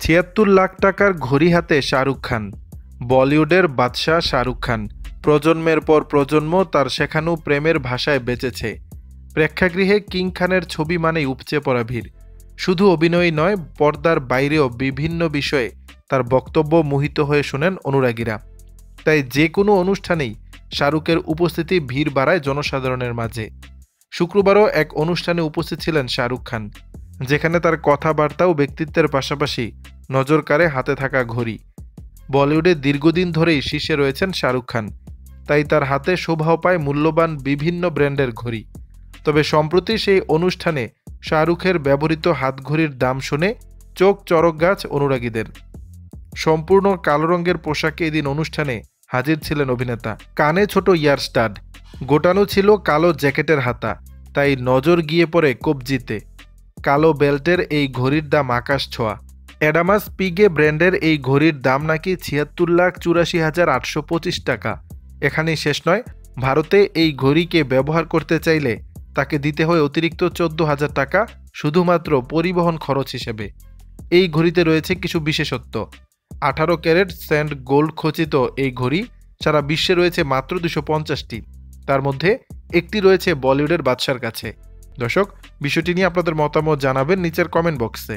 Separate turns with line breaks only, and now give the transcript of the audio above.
৭৬ লাখ টাকার ঘড়ি হাতে শাহরুখ খান। বলিউডের বাদশাহ শাহরুখ খান প্রজন্মের পর প্রজন্ম তার শেখানো প্রেমের ভাষায় বেঁচেছে। প্রেক্ষাগৃহে কিং খানের ছবি মানেই উপচে পড়া ভিড়। শুধু অভিনয়ই নয়, পর্দার বাইরেও বিভিন্ন বিষয়ে তার বক্তব্য মোহিত হয়ে শোনেন অনুরাগীরা। তাই যে কোনো অনুষ্ঠানেই শাহরুখের উপস্থিতি ভিড় বাড়ায় জনসাধারণের মাঝে। শুক্রবারও এক অনুষ্ঠানে উপস্থিত ছিলেন শাহরুখ খান, যেখানে তার কথাবার্তা ও ব্যক্তিত্বের পাশাপাশি নজর কাড়ে হাতে থাকা ঘড়ি। বলিউডে দীর্ঘদিন ধরেই শীর্ষে রয়েছেন শাহরুখ খান, তাই তার হাতে শোভাও পায় মূল্যবান বিভিন্ন ব্র্যান্ডের ঘড়ি। তবে সম্প্রতি সেই অনুষ্ঠানে শাহরুখের ব্যবহৃত হাতঘড়ির দাম শুনে চোখ চড়ক গাছ অনুরাগীদের। সম্পূর্ণ কালো রঙের পোশাকে এদিন অনুষ্ঠানে হাজির ছিলেন অভিনেতা। কানে ছোট ইয়ার স্টাড, গোটানো ছিল কালো জ্যাকেটের হাতা, তাই নজর গিয়ে পড়ে কবজিতে। কালো বেল্টের এই ঘড়ির দাম আকাশ ছোঁয়া। অ্যাডামাস পিগে ব্র্যান্ডের এই ঘড়ির দাম নাকি ৭৬,৮৪,৮২৫ টাকা। এখানেই শেষ নয়, ভারতে এই ঘড়িকে ব্যবহার করতে চাইলে তাকে দিতে হয় অতিরিক্ত ১৪,০০০ টাকা শুধুমাত্র পরিবহন খরচ হিসেবে। এই ঘড়িতে রয়েছে কিছু বিশেষত্ব। ১৮ ক্যারেট স্যান্ড গোল্ড খচিত এই ঘড়ি সারা বিশ্বে রয়েছে মাত্র ২৫০টি। তার মধ্যে একটি রয়েছে বলিউডের বাদশার কাছে। দর্শক, বিষয়টি নিয়ে আপনাদের মতামত জানাবেন নিচের কমেন্ট বক্সে।